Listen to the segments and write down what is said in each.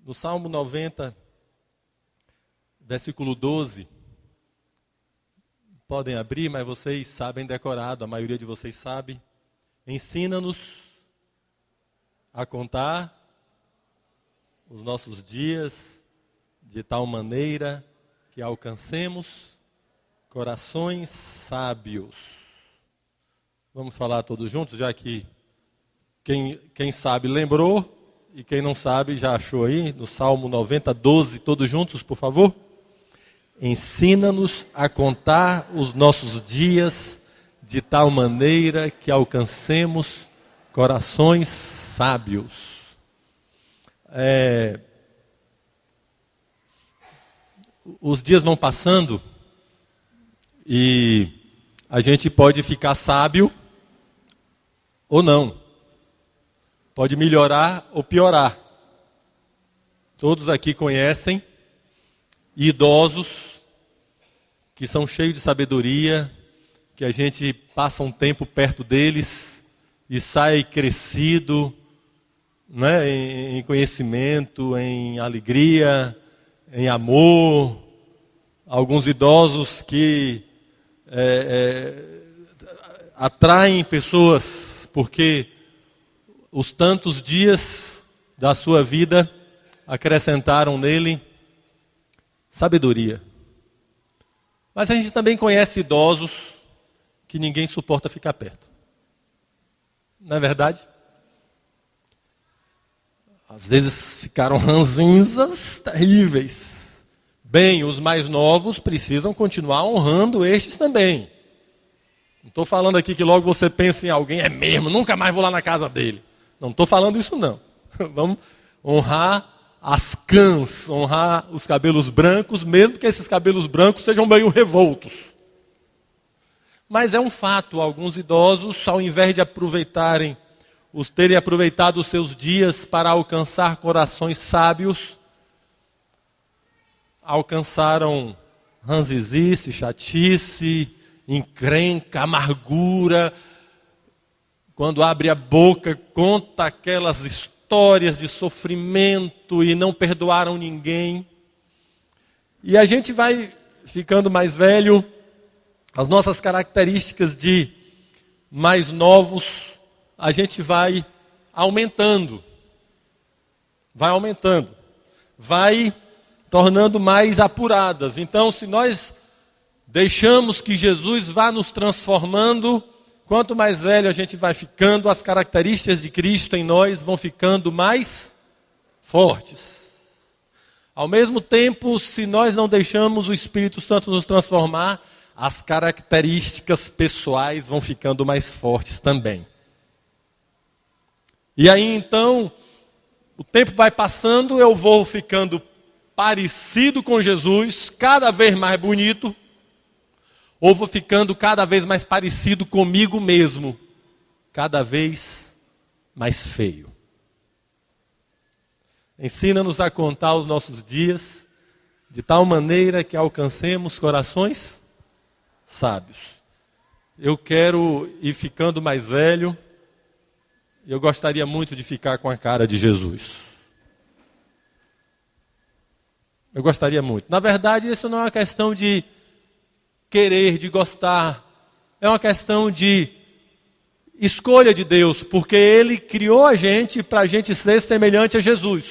No Salmo 90, versículo 12, podem abrir, mas vocês sabem decorado, a maioria de vocês sabe. Ensina-nos a contar os nossos dias de tal maneira que alcancemos corações sábios. Vamos falar todos juntos, já que quem sabe lembrou e quem não sabe já achou aí, no Salmo 90, 12, todos juntos, por favor. Ensina-nos a contar os nossos dias de tal maneira que alcancemos corações sábios. Os dias vão passando e a gente pode ficar sábio ou não. Pode melhorar ou piorar. Todos aqui conhecem idosos que são cheios de sabedoria, que a gente passa um tempo perto deles e sai crescido, né, em conhecimento, em alegria, em amor. Alguns idosos que atraem pessoas porque os tantos dias da sua vida acrescentaram nele sabedoria. Mas a gente também conhece idosos que ninguém suporta ficar perto. Não é verdade? Às vezes ficaram ranzinzas terríveis. Bem, os mais novos precisam continuar honrando estes também. Não estou falando aqui que logo você pensa em alguém, é mesmo, nunca mais vou lá na casa dele. Não estou falando isso não. Vamos honrar as cãs, honrar os cabelos brancos, mesmo que esses cabelos brancos sejam meio revoltos. Mas é um fato, alguns idosos, ao invés de terem aproveitado os seus dias para alcançar corações sábios, alcançaram ranzizice, chatice, encrenca, amargura. Quando abre a boca, conta aquelas histórias de sofrimento e não perdoaram ninguém. E a gente vai ficando mais velho, as nossas características de mais novos, a gente vai aumentando. Vai tornando mais apuradas. Então, se nós deixamos que Jesus vá nos transformando, quanto mais velho a gente vai ficando, as características de Cristo em nós vão ficando mais fortes. Ao mesmo tempo, se nós não deixamos o Espírito Santo nos transformar, as características pessoais vão ficando mais fortes também. E aí então, o tempo vai passando, eu vou ficando parecido com Jesus, cada vez mais bonito, ou vou ficando cada vez mais parecido comigo mesmo, cada vez mais feio. Ensina-nos a contar os nossos dias, de tal maneira que alcancemos corações sábios. Eu quero ir ficando mais velho, e eu gostaria muito de ficar com a cara de Jesus. Eu gostaria muito. Na verdade, isso não é uma questão de querer, de gostar. É uma questão de escolha de Deus, porque Ele criou a gente para a gente ser semelhante a Jesus.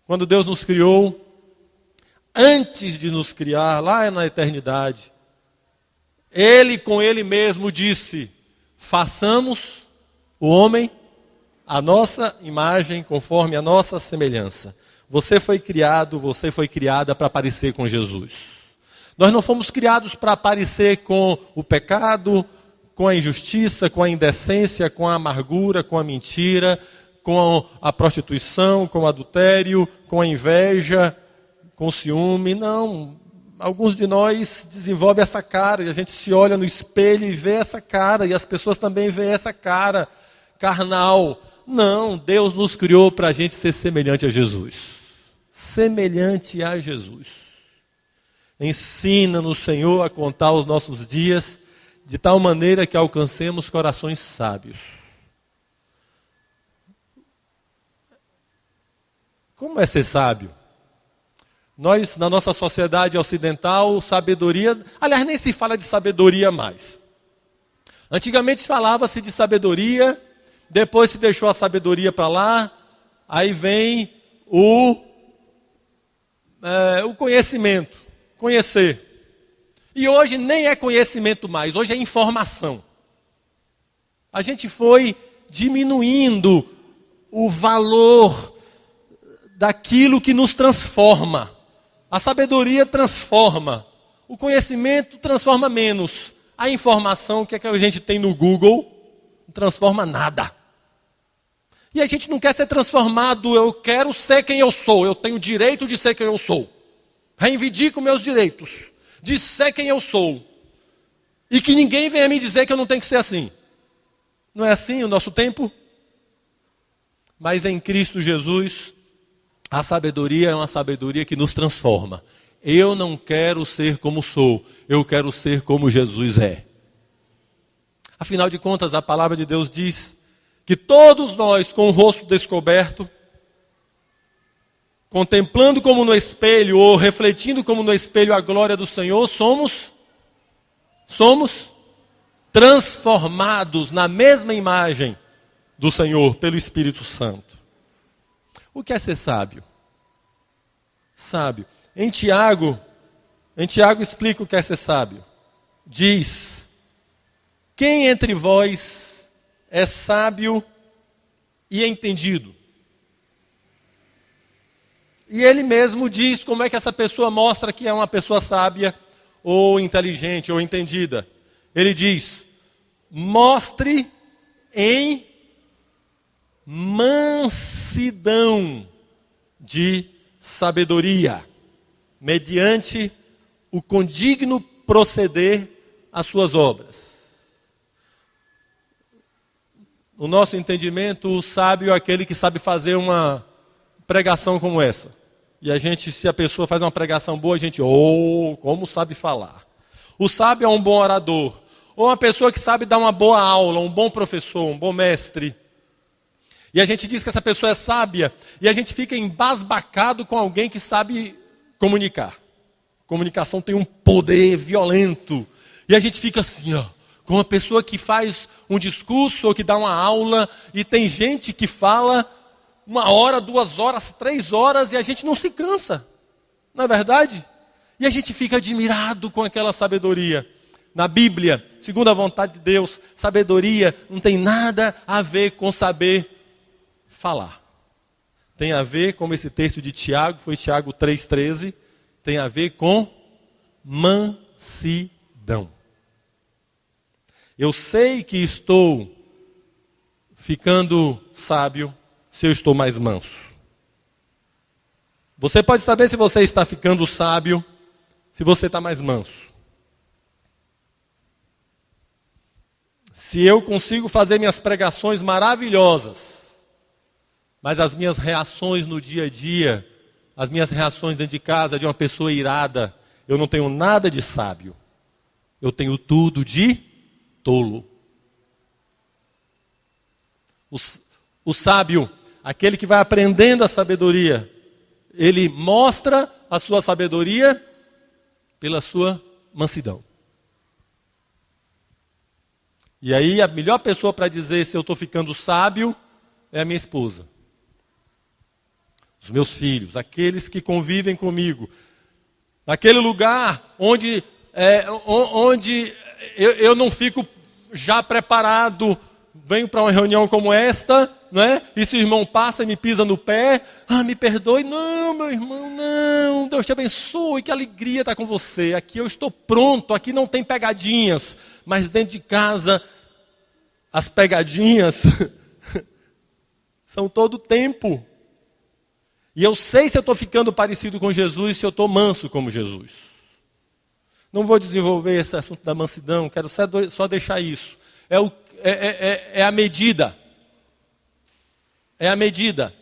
Quando Deus nos criou, antes de nos criar, lá na eternidade, Ele com Ele mesmo disse: façamos o homem à nossa imagem, conforme a nossa semelhança. Você foi criada para parecer com Jesus. Nós não fomos criados para parecer com o pecado, com a injustiça, com a indecência, com a amargura, com a mentira, com a prostituição, com o adultério, com a inveja, com o ciúme. Não, alguns de nós desenvolvem essa cara, e a gente se olha no espelho e vê essa cara, e as pessoas também veem essa cara carnal. Não, Deus nos criou para a gente ser semelhante a Jesus. Semelhante a Jesus. Ensina-nos, Senhor, a contar os nossos dias de tal maneira que alcancemos corações sábios. Como é ser sábio? Nós, na nossa sociedade ocidental, sabedoria... Aliás, nem se fala de sabedoria mais. Antigamente falava-se de sabedoria, depois se deixou a sabedoria para lá, aí vem o conhecimento, conhecer. E hoje nem é conhecimento mais, hoje é informação. A gente foi diminuindo o valor daquilo que nos transforma. A sabedoria transforma, o conhecimento transforma menos. A informação, que é que a gente tem no Google, não transforma nada. E a gente não quer ser transformado, eu quero ser quem eu sou, eu tenho o direito de ser quem eu sou. Reivindico meus direitos de ser quem eu sou. E que ninguém venha me dizer que eu não tenho que ser assim. Não é assim o nosso tempo? Mas em Cristo Jesus, a sabedoria é uma sabedoria que nos transforma. Eu não quero ser como sou, eu quero ser como Jesus é. Afinal de contas, a palavra de Deus diz que todos nós, com o rosto descoberto, contemplando como no espelho, ou refletindo como no espelho a glória do Senhor, somos transformados na mesma imagem do Senhor pelo Espírito Santo. O que é ser sábio? Sábio. Em Tiago explica o que é ser sábio. Diz: quem entre vós é sábio e entendido? E ele mesmo diz como é que essa pessoa mostra que é uma pessoa sábia, ou inteligente, ou entendida. Ele diz: mostre em mansidão de sabedoria, mediante o condigno proceder às suas obras. No nosso entendimento, o sábio é aquele que sabe fazer uma pregação como essa. E a gente, se a pessoa faz uma pregação boa, a gente, como sabe falar. O sábio é um bom orador, ou uma pessoa que sabe dar uma boa aula, um bom professor, um bom mestre. E a gente diz que essa pessoa é sábia, e a gente fica embasbacado com alguém que sabe comunicar. Comunicação tem um poder violento. E a gente fica assim, com uma pessoa que faz um discurso ou que dá uma aula, e tem gente que fala 1 hora, 2 horas, 3 horas, e a gente não se cansa. Não é verdade? E a gente fica admirado com aquela sabedoria. Na Bíblia, segundo a vontade de Deus, sabedoria não tem nada a ver com saber falar. Tem a ver, como esse texto de Tiago, foi Tiago 3,13, tem a ver com mansidão. Eu sei que estou ficando sábio se eu estou mais manso. Você pode saber se você está ficando sábio se você está mais manso. Se eu consigo fazer minhas pregações maravilhosas, mas as minhas reações no dia a dia, as minhas reações dentro de casa de uma pessoa irada, eu não tenho nada de sábio. Eu tenho tudo de tolo. O sábio, aquele que vai aprendendo a sabedoria, ele mostra a sua sabedoria pela sua mansidão. E aí a melhor pessoa para dizer se eu estou ficando sábio é a minha esposa. Os meus filhos, aqueles que convivem comigo. Naquele lugar onde eu não fico já preparado, venho para uma reunião como esta, não é? E se o irmão passa e me pisa no pé, me perdoe. Não, meu irmão, não. Deus te abençoe, que alegria estar com você. Aqui eu estou pronto, aqui não tem pegadinhas. Mas dentro de casa, as pegadinhas são todo o tempo. E eu sei se eu estou ficando parecido com Jesus, se eu estou manso como Jesus. Não vou desenvolver esse assunto da mansidão, quero só deixar isso. É a medida. É a medida.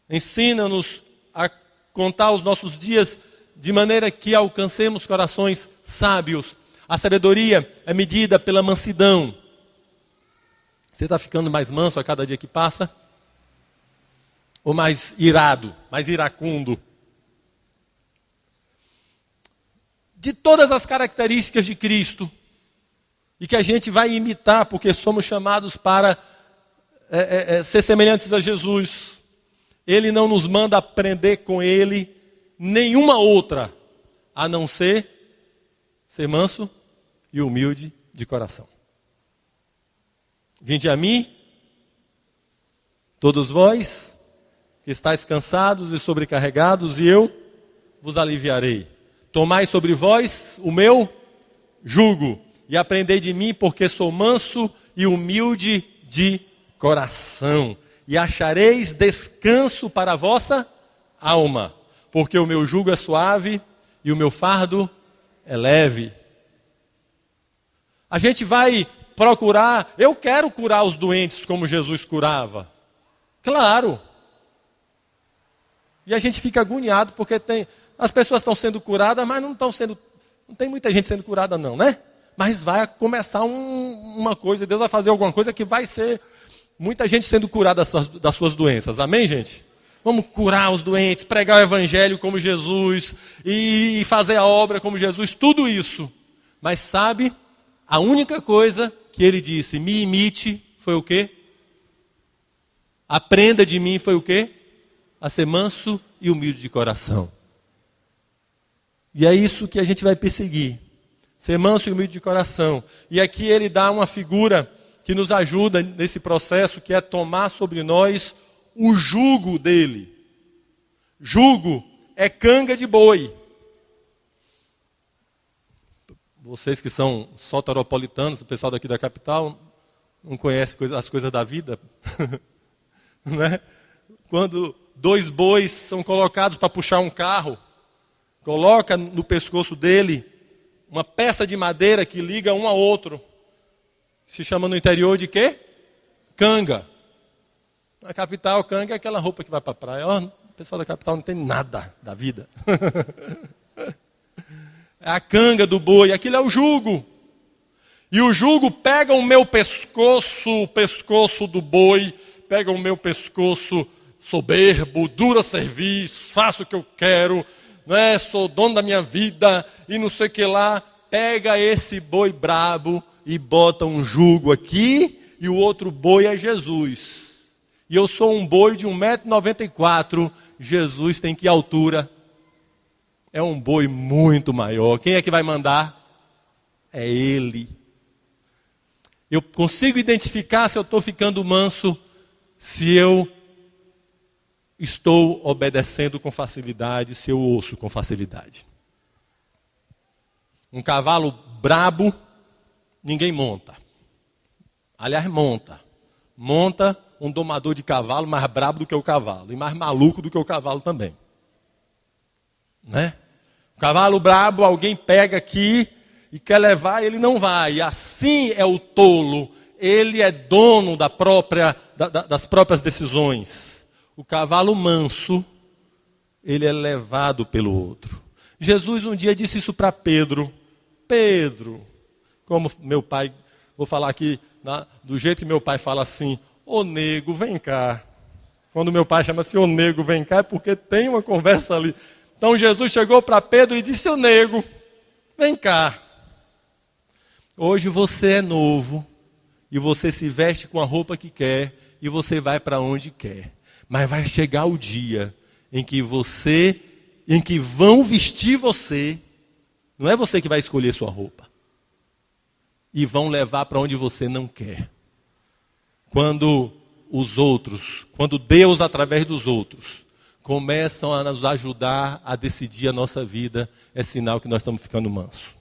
Ensina-nos a contar os nossos dias de maneira que alcancemos corações sábios. A sabedoria é medida pela mansidão. Você está ficando mais manso a cada dia que passa? ou mais irado, mais iracundo. De todas as características de Cristo, e que a gente vai imitar, porque somos chamados para ser semelhantes a Jesus, Ele não nos manda aprender com Ele nenhuma outra, a não ser manso e humilde de coração. Vinde a mim, todos vós que estáis cansados e sobrecarregados, e eu vos aliviarei. Tomai sobre vós o meu jugo, e aprendei de mim, porque sou manso e humilde de coração, e achareis descanso para a vossa alma, porque o meu jugo é suave e o meu fardo é leve. A gente vai procurar, eu quero curar os doentes como Jesus curava. Claro. E a gente fica agoniado porque as pessoas estão sendo curadas, mas não tem muita gente sendo curada não, né? Mas vai começar uma coisa, Deus vai fazer alguma coisa que vai ser muita gente sendo curada das suas doenças. Amém, gente? Vamos curar os doentes, pregar o evangelho como Jesus e fazer a obra como Jesus, tudo isso. Mas sabe, a única coisa que ele disse, me imite, foi o quê? Aprenda de mim, foi o quê? A ser manso e humilde de coração. E é isso que a gente vai perseguir. Ser manso e humilde de coração. E aqui ele dá uma figura que nos ajuda nesse processo, que é tomar sobre nós o jugo dele. Jugo é canga de boi. Vocês que são soteropolitanos, o pessoal daqui da capital, não conhece as coisas da vida. Né? Quando 2 bois são colocados para puxar um carro, coloca no pescoço dele uma peça de madeira que liga um ao outro. Se chama no interior de quê? Canga. Na capital, canga é aquela roupa que vai para a praia. O pessoal da capital não tem nada da vida. É a canga do boi, aquilo é o jugo. E o jugo pega o meu pescoço, o pescoço do boi, pega o meu pescoço soberbo, dura serviço, faço o que eu quero, né? Sou dono da minha vida e não sei o que lá. Pega esse boi brabo e bota um jugo aqui e o outro boi é Jesus. E eu sou um boi de 1,94 m, Jesus tem que altura? É um boi muito maior. Quem é que vai mandar? É Ele. Eu consigo identificar se eu estou ficando manso, se eu estou obedecendo com facilidade, se eu ouço com facilidade. Um cavalo brabo, ninguém monta. Aliás, monta. Monta um domador de cavalo mais brabo do que o cavalo. E mais maluco do que o cavalo também. Né? O cavalo brabo, alguém pega aqui e quer levar, ele não vai. E assim é o tolo. Ele é dono das próprias decisões. O cavalo manso, ele é levado pelo outro. Jesus um dia disse isso para Pedro. Pedro, como meu pai, vou falar aqui do jeito que meu pai fala assim, ô nego, vem cá. Quando meu pai chama assim, ô nego, vem cá, é porque tem uma conversa ali. Então Jesus chegou para Pedro e disse, ô nego, vem cá. Hoje você é novo e você se veste com a roupa que quer e você vai para onde quer. Mas vai chegar o dia em que vão vestir você, não é você que vai escolher sua roupa, e vão levar para onde você não quer. Quando Deus, através dos outros, começam a nos ajudar a decidir a nossa vida, é sinal que nós estamos ficando mansos.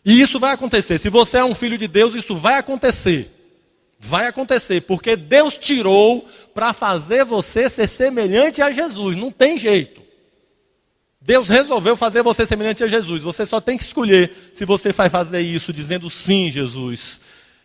E isso vai acontecer. Se você é um filho de Deus, isso vai acontecer. Vai acontecer, porque Deus tirou para fazer você ser semelhante a Jesus. Não tem jeito. Deus resolveu fazer você semelhante a Jesus. Você só tem que escolher se você vai fazer isso, dizendo sim, Jesus.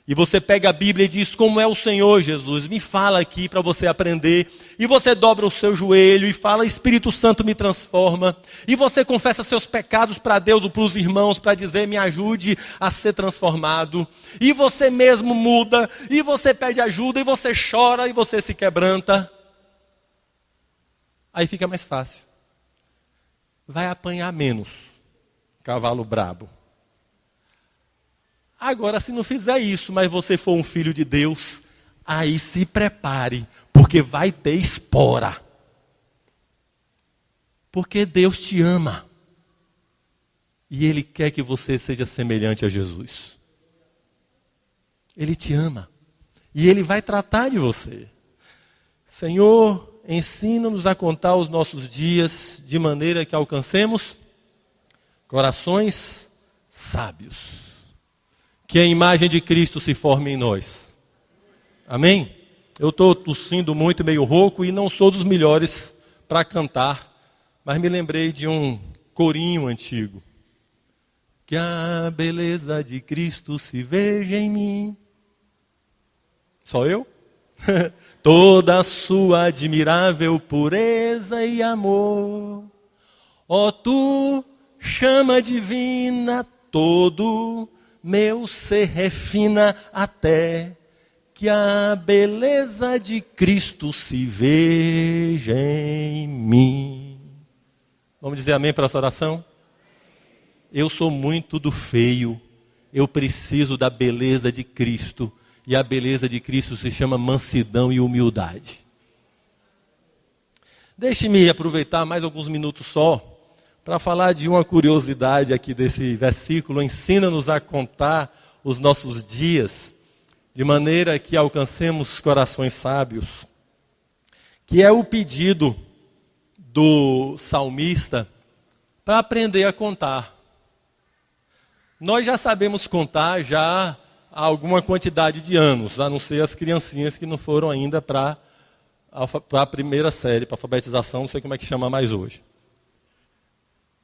E você pega a Bíblia e diz, como é o Senhor Jesus? Me fala aqui para você aprender. E você dobra o seu joelho e fala, Espírito Santo me transforma. E você confessa seus pecados para Deus ou para os irmãos, para dizer, me ajude a ser transformado. E você mesmo muda, e você pede ajuda, e você chora, e você se quebranta. Aí fica mais fácil. Vai apanhar menos, cavalo brabo. Agora, se não fizer isso, mas você for um filho de Deus, aí se prepare, porque vai ter espora. Porque Deus te ama. E Ele quer que você seja semelhante a Jesus. Ele te ama. E Ele vai tratar de você. Senhor, ensina-nos a contar os nossos dias de maneira que alcancemos corações sábios. Que a imagem de Cristo se forme em nós. Amém? Eu estou tossindo muito, meio rouco, e não sou dos melhores para cantar, mas me lembrei de um corinho antigo. Que a beleza de Cristo se veja em mim. Só eu? Toda a sua admirável pureza e amor. Ó tu, chama divina, todo meu ser refina até que a beleza de Cristo se veja em mim. Vamos dizer amém para essa oração? Eu sou muito do feio, eu preciso da beleza de Cristo, e a beleza de Cristo se chama mansidão e humildade. Deixe-me aproveitar mais alguns minutos só, para falar de uma curiosidade aqui desse versículo. Ensina-nos a contar os nossos dias, de maneira que alcancemos corações sábios, que é o pedido do salmista para aprender a contar. Nós já sabemos contar já há alguma quantidade de anos, a não ser as criancinhas que não foram ainda para a primeira série, para a alfabetização, não sei como é que chama mais hoje.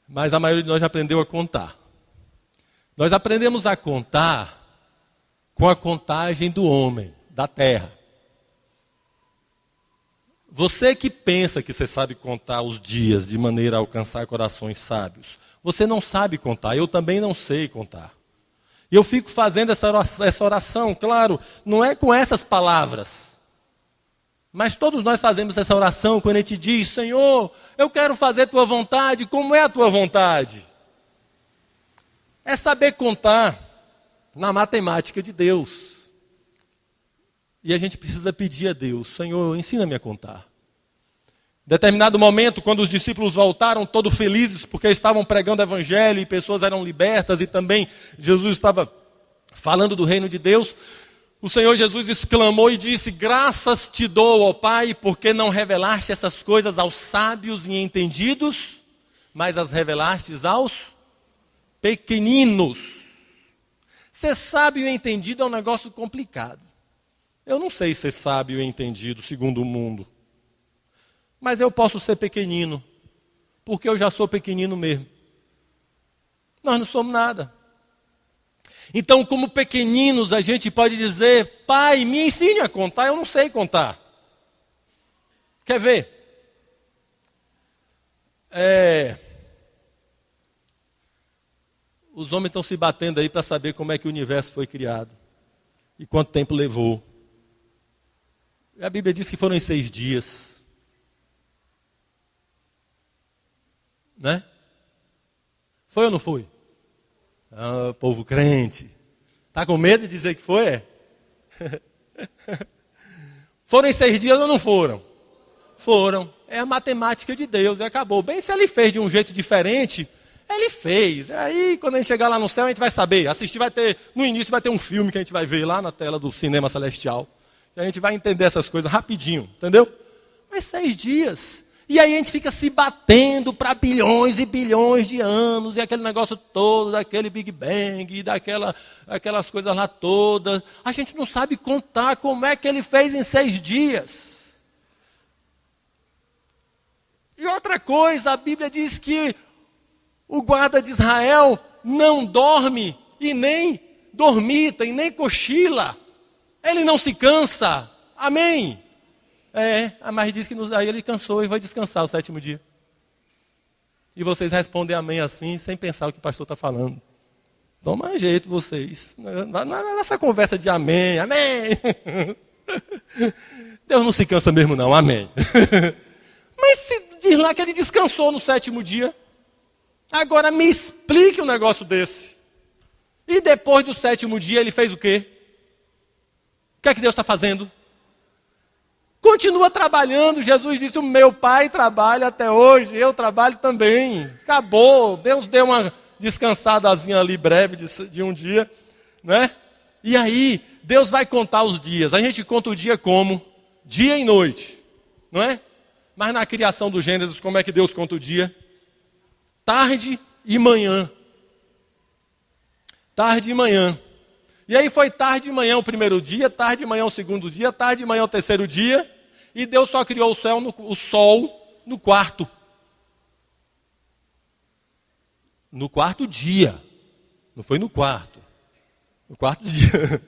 Mas a maioria de nós já aprendeu a contar. Nós aprendemos a contar com a contagem do homem, da terra. Você que pensa que você sabe contar os dias de maneira a alcançar corações sábios, você não sabe contar, eu também não sei contar. E eu fico fazendo essa oração, claro, não é com essas palavras. Mas todos nós fazemos essa oração quando a gente diz: Senhor, eu quero fazer tua vontade. Como é a tua vontade? É saber contar na matemática de Deus. E a gente precisa pedir a Deus: Senhor, ensina-me a contar. Em determinado momento, quando os discípulos voltaram todos felizes, porque estavam pregando o evangelho e pessoas eram libertas, e também Jesus estava falando do reino de Deus, o Senhor Jesus exclamou e disse: graças te dou, ó Pai, porque não revelaste essas coisas aos sábios e entendidos, mas as revelaste aos pequeninos. Ser sábio e entendido é um negócio complicado. Eu não sei ser sábio e entendido segundo o mundo. Mas eu posso ser pequenino, porque eu já sou pequenino mesmo. Nós não somos nada. Então, como pequeninos, a gente pode dizer: Pai, me ensine a contar, eu não sei contar. Quer ver? Os homens estão se batendo aí para saber como é que o universo foi criado. E quanto tempo levou. A Bíblia diz que foram em 6 dias. Né? Foi ou não foi? Ah, povo crente. Está com medo de dizer que foi? Foram em 6 dias ou não foram? Foram. É a matemática de Deus. E acabou. Bem, se ele fez de um jeito diferente, ele fez. Aí, quando a gente chegar lá no céu, a gente vai saber. Assistir vai ter, no início vai ter um filme que a gente vai ver lá na tela do cinema celestial. E a gente vai entender essas coisas rapidinho, entendeu? Mas 6 dias. E aí a gente fica se batendo para bilhões e bilhões de anos, e aquele negócio todo, daquele Big Bang, e aquelas coisas lá todas. A gente não sabe contar como é que ele fez em 6 dias. E outra coisa, a Bíblia diz que o guarda de Israel não dorme, e nem dormita, e nem cochila. Ele não se cansa. Amém? Mas diz que aí ele cansou e vai descansar o 7º dia. E vocês respondem amém assim, sem pensar o que o pastor está falando. Toma jeito vocês. Nessa conversa de amém, amém. Deus não se cansa mesmo não, amém. Mas se diz lá que ele descansou no 7º dia. Agora me explique um negócio desse. E depois do 7º dia ele fez o quê? O que é que Deus está fazendo? Continua trabalhando. Jesus disse, o meu pai trabalha até hoje, eu trabalho também. Acabou, Deus deu uma descansadazinha ali breve de um dia, né? E aí, Deus vai contar os dias. A gente conta o dia como? Dia e noite, não é? Mas na criação do Gênesis, como é que Deus conta o dia? Tarde e manhã. Tarde e manhã. E aí foi tarde e manhã o 1º dia, tarde e manhã o 2º dia, tarde e manhã o 3º dia. E Deus só criou o sol no 4º. No 4º dia. Não foi no 4º. No 4º dia.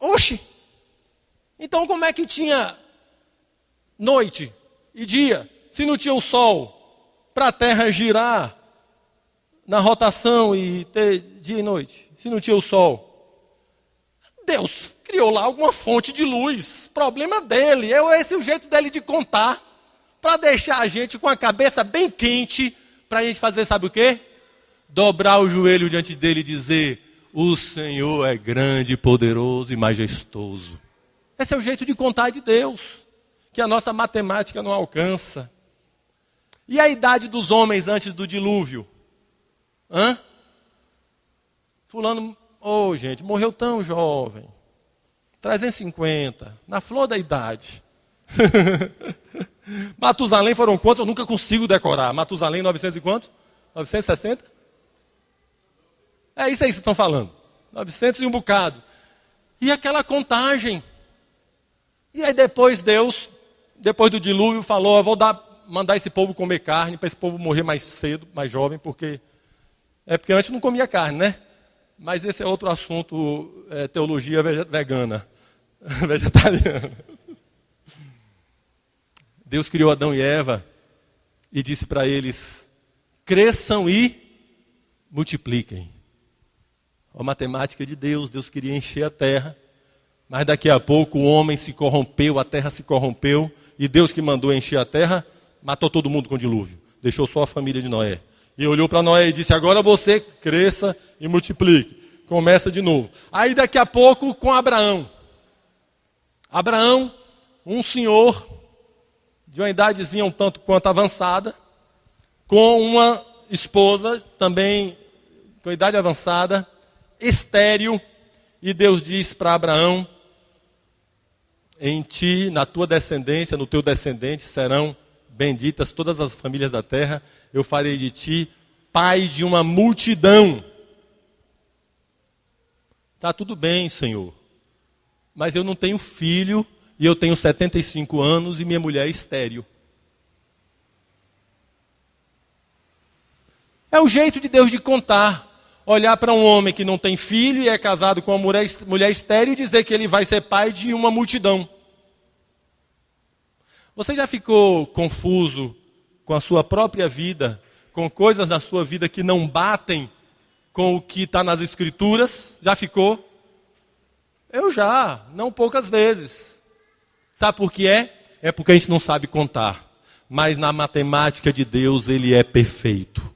Oxe! Então como é que tinha noite e dia, se não tinha o sol para a terra girar na rotação e ter dia e noite? Se não tinha o sol. Deus criou lá alguma fonte de luz. Problema dele. Esse é o jeito dele de contar. Para deixar a gente com a cabeça bem quente. Para a gente fazer, sabe o quê? Dobrar o joelho diante dele e dizer, o Senhor é grande, poderoso e majestoso. Esse é o jeito de contar de Deus. Que a nossa matemática não alcança. E a idade dos homens antes do dilúvio? Fulano... gente, morreu tão jovem. 350, na flor da idade. Matusalém foram quantos? Eu nunca consigo decorar. Matusalém 900 e quanto? 960? É isso aí que vocês estão falando. 900 e um bocado. E aquela contagem. E aí depois Deus, depois do dilúvio, falou, eu vou mandar esse povo comer carne, para esse povo morrer mais cedo, mais jovem, porque antes não comia carne, né? Mas esse é outro assunto, teologia vegana, vegetariana. Deus criou Adão e Eva e disse para eles, cresçam e multipliquem. A matemática de Deus, Deus queria encher a terra, mas daqui a pouco o homem se corrompeu, a terra se corrompeu, e Deus que mandou encher a terra, matou todo mundo com o dilúvio, deixou só a família de Noé. E olhou para Noé e disse, agora você cresça e multiplique. Começa de novo. Aí daqui a pouco com Abraão. Abraão, um senhor de uma idadezinha um tanto quanto avançada, com uma esposa também com idade avançada, estéril. E Deus diz para Abraão, em ti, na tua descendência, no teu descendente serão benditas todas as famílias da terra, eu farei de ti pai de uma multidão. Está tudo bem, Senhor, mas eu não tenho filho, e eu tenho 75 anos, e minha mulher é estéril. É o jeito de Deus de contar. Olhar para um homem que não tem filho, e é casado com uma mulher estéril, e dizer que ele vai ser pai de uma multidão. Você já ficou confuso com a sua própria vida, com coisas na sua vida que não batem com o que está nas Escrituras? Já ficou? Eu já, não poucas vezes. Sabe por que é? É porque a gente não sabe contar. Mas na matemática de Deus ele é perfeito.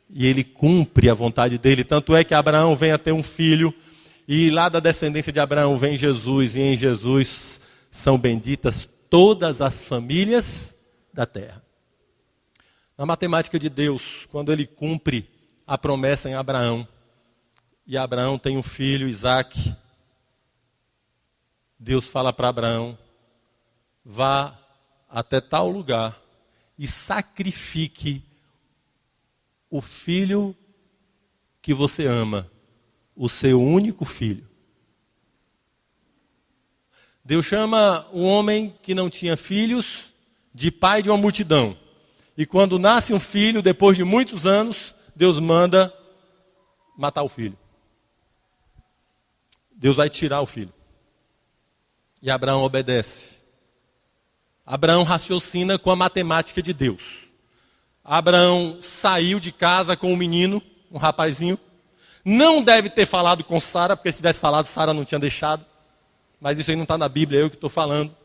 E ele cumpre a vontade dele. Tanto é que Abraão vem a ter um filho, e lá da descendência de Abraão vem Jesus, e em Jesus são benditas todas as famílias da terra. Na matemática de Deus, quando ele cumpre a promessa em Abraão, e Abraão tem um filho, Isaque, Deus fala para Abraão, vá até tal lugar e sacrifique o filho que você ama, o seu único filho. Deus chama um homem que não tinha filhos de pai de uma multidão. E quando nasce um filho, depois de muitos anos, Deus manda matar o filho. Deus vai tirar o filho. E Abraão obedece. Abraão raciocina com a matemática de Deus. Abraão saiu de casa com um menino, um rapazinho. Não deve ter falado com Sara, porque se tivesse falado, Sara não tinha deixado. Mas isso aí não está na Bíblia, é eu que estou falando.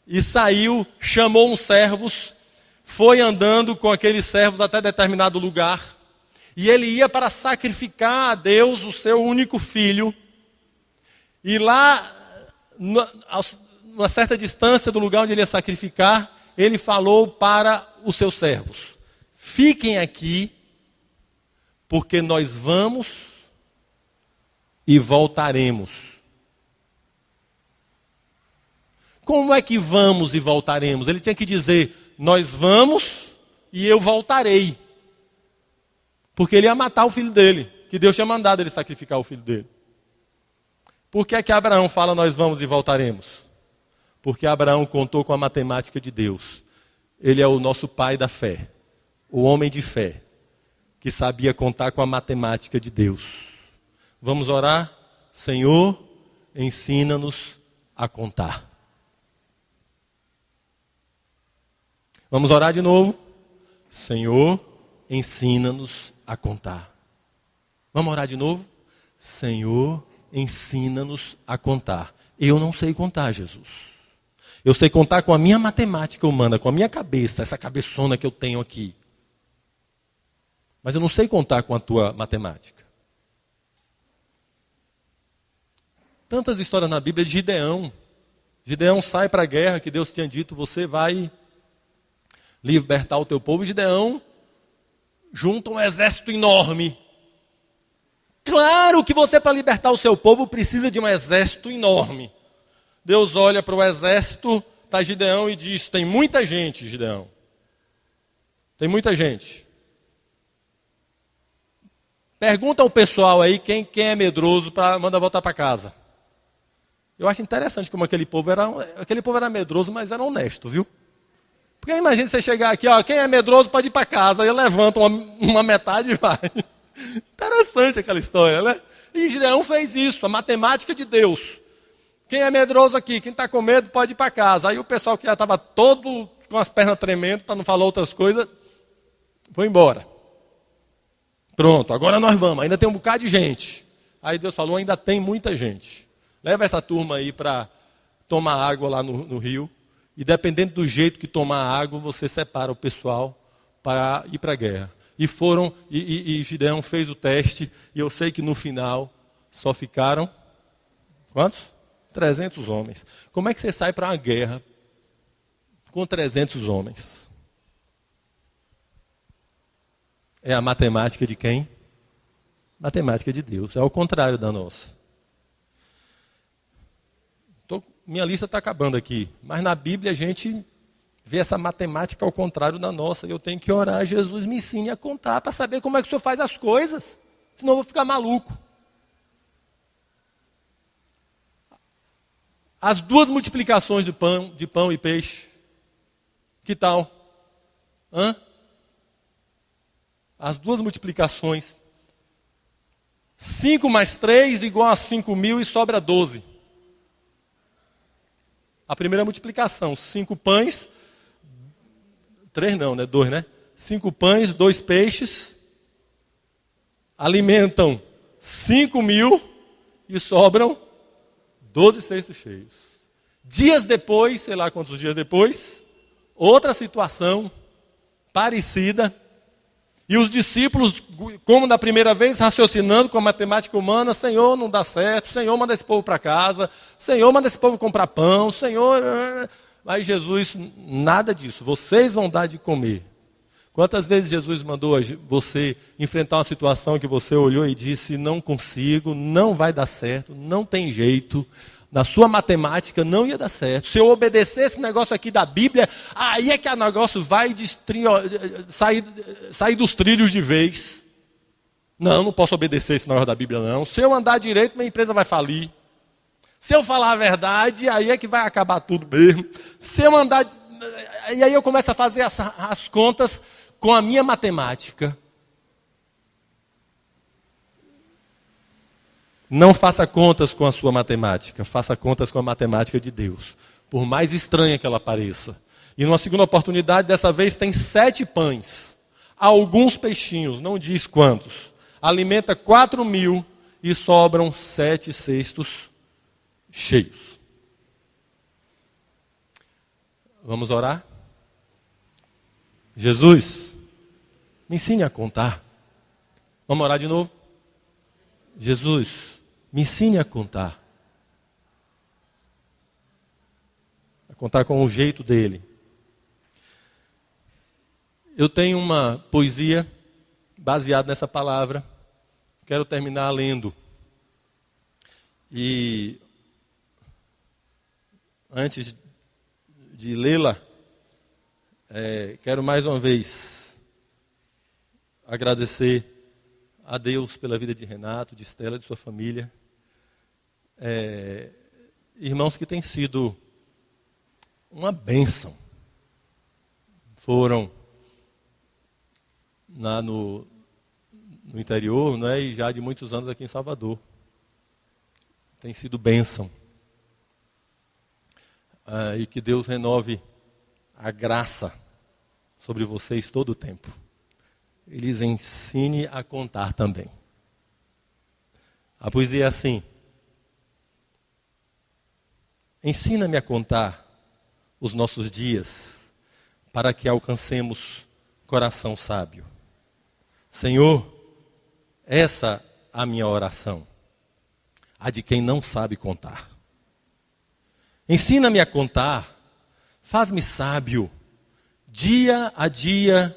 e saiu, chamou uns servos, foi andando com aqueles servos até determinado lugar, e ele ia para sacrificar a Deus o seu único filho, e lá, numa certa distância do lugar onde ele ia sacrificar, ele falou para os seus servos: fiquem aqui, porque nós vamos e voltaremos. Como é que vamos e voltaremos? Ele tinha que dizer: nós vamos e eu voltarei. Porque ele ia matar o filho dele, que Deus tinha mandado ele sacrificar o filho dele. Por que é que Abraão fala: nós vamos e voltaremos? Porque Abraão contou com a matemática de Deus. Ele é o nosso pai da fé, o homem de fé, que sabia contar com a matemática de Deus. Vamos orar? Senhor, ensina-nos a contar. Vamos orar de novo? Senhor, ensina-nos a contar. Vamos orar de novo? Senhor, ensina-nos a contar. Eu não sei contar, Jesus. Eu sei contar com a minha matemática humana, com a minha cabeça, essa cabeçona que eu tenho aqui. Mas eu não sei contar com a tua matemática. Tantas histórias na Bíblia de Gideão. Gideão sai para a guerra, que Deus tinha dito: você vai libertar o teu povo. E Gideão junta um exército enorme. Claro que você, para libertar o seu povo, precisa de um exército enorme. Deus olha para o exército, para Gideão e diz: tem muita gente, Gideão. Tem muita gente. Pergunta ao pessoal aí quem é medroso, manda voltar para casa. Eu acho interessante como aquele povo era medroso, mas era honesto, viu? Porque imagina você chegar aqui, ó, quem é medroso pode ir para casa. Aí levanta uma metade e vai. Interessante aquela história, né? E Gideão fez isso, a matemática de Deus. Quem é medroso aqui, quem está com medo pode ir para casa. Aí o pessoal que já estava todo com as pernas tremendo, para não falar outras coisas, foi embora. Pronto, agora nós vamos, ainda tem um bocado de gente. Aí Deus falou: ainda tem muita gente. Leva essa turma aí para tomar água lá no rio. E dependendo do jeito que tomar água, você separa o pessoal para ir para a guerra. E foram, e Gideão fez o teste, e eu sei que no final só ficaram, quantos? 300 homens. Como é que você sai para uma guerra com 300 homens? É a matemática de quem? Matemática de Deus. É ao contrário da nossa. Minha lista está acabando aqui. Mas na Bíblia a gente vê essa matemática ao contrário da nossa. Eu tenho que orar: Jesus, me ensine a contar para saber como é que o Senhor faz as coisas. Senão eu vou ficar maluco. As duas multiplicações de pão e peixe. Que tal? As duas multiplicações. 5 mais 3 igual a 5.000 e sobra 12. A primeira multiplicação, 5 pães, 3 não, né? 2, né? 5 pães, 2 peixes, alimentam 5.000 e sobram 12 cestos cheios. Dias depois, sei lá quantos dias depois, outra situação parecida. E os discípulos, como da primeira vez, raciocinando com a matemática humana: Senhor, não dá certo, Senhor, manda esse povo para casa, Senhor, manda esse povo comprar pão, Senhor... Mas Jesus, nada disso, vocês vão dar de comer. Quantas vezes Jesus mandou você enfrentar uma situação que você olhou e disse: não consigo, não vai dar certo, não tem jeito, na sua matemática não ia dar certo. Se eu obedecer esse negócio aqui da Bíblia, aí é que o negócio vai sair dos trilhos de vez. Não posso obedecer esse negócio da Bíblia não. Se eu andar direito, minha empresa vai falir. Se eu falar a verdade, aí é que vai acabar tudo mesmo. Se eu andar... E aí eu começo a fazer as contas com a minha matemática. Não faça contas com a sua matemática, faça contas com a matemática de Deus, por mais estranha que ela pareça. E numa segunda oportunidade, dessa vez tem 7 pães, alguns peixinhos, não diz quantos, alimenta 4.000 e sobram 7 cestos cheios. Vamos orar? Jesus, me ensine a contar. Vamos orar de novo? Jesus, me ensine a contar. A contar com o jeito dele. Eu tenho uma poesia baseada nessa palavra. Quero terminar lendo. E antes de lê-la, quero mais uma vez agradecer a Deus pela vida de Renato, de Estela, de sua família. Irmãos que têm sido uma bênção. Foram no interior, né, e já de muitos anos aqui em Salvador. Tem sido bênção. E que Deus renove a graça sobre vocês todo o tempo. E lhes ensine a contar também. A poesia é assim: ensina-me a contar os nossos dias, para que alcancemos coração sábio. Senhor, essa é a minha oração, a de quem não sabe contar. Ensina-me a contar, faz-me sábio, dia a dia,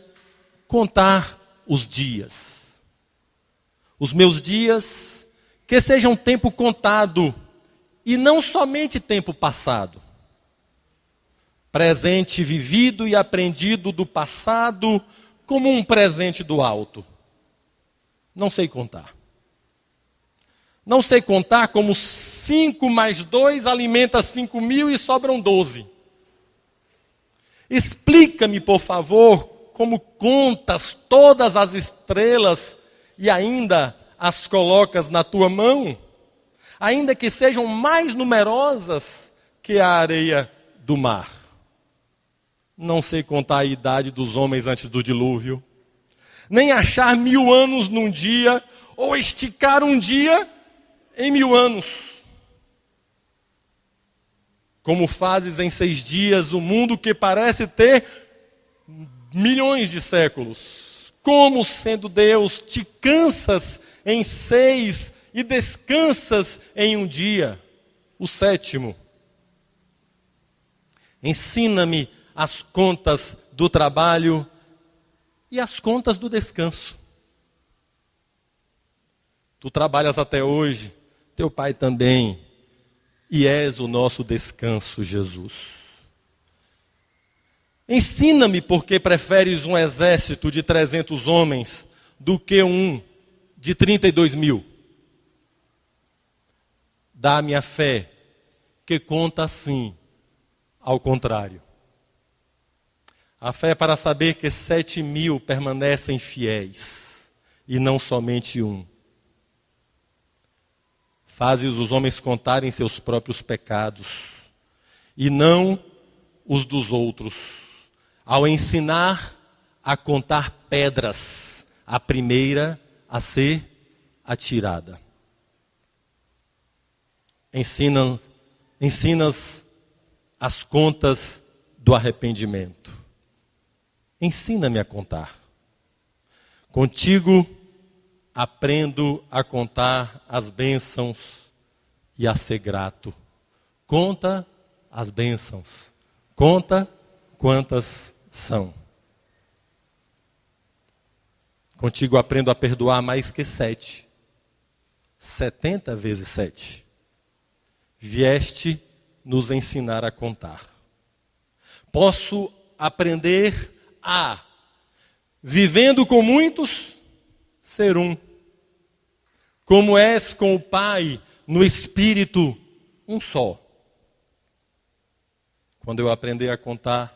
contar os dias. Os meus dias, que sejam tempo contado, e não somente tempo passado. Presente vivido e aprendido do passado, como um presente do alto. Não sei contar. Não sei contar como 5 mais 2 alimenta 5.000 e sobram 12. Explica-me, por favor, como contas todas as estrelas e ainda as colocas na tua mão, ainda que sejam mais numerosas que a areia do mar. Não sei contar a idade dos homens antes do dilúvio, nem achar 1000 anos num dia, ou esticar um dia em 1000 anos. Como fazes em 6 dias o mundo que parece ter milhões de séculos. Como, sendo Deus, te cansas em 6 e descansas em um dia, o 7º. Ensina-me as contas do trabalho e as contas do descanso. Tu trabalhas até hoje, teu pai também, e és o nosso descanso, Jesus. Ensina-me porque preferes um exército de 300 homens do que um de 32.000. Dá-me a fé que conta assim, ao contrário. A fé é para saber que 7.000 permanecem fiéis, e não somente um. Fazes os homens contarem seus próprios pecados, e não os dos outros, ao ensinar a contar pedras, a primeira a ser atirada. Ensinas as contas do arrependimento. Ensina-me a contar. Contigo aprendo a contar as bênçãos e a ser grato. Conta as bênçãos. Conta quantas são. Contigo aprendo a perdoar mais que 7. 70 vezes 7. Vieste nos ensinar a contar. Posso aprender a, vivendo com muitos, ser um. Como és com o Pai, no Espírito, um só. Quando eu aprender a contar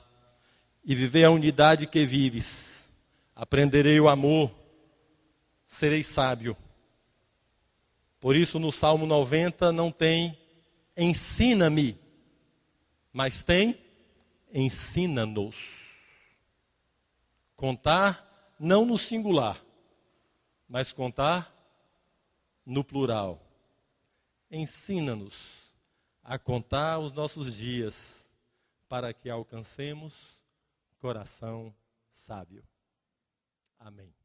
e viver a unidade que vives, aprenderei o amor, serei sábio. Por isso no Salmo 90 não tem ensina-me, mas tem ensina-nos. Contar não no singular, mas contar no plural. Ensina-nos a contar os nossos dias, para que alcancemos coração sábio. Amém.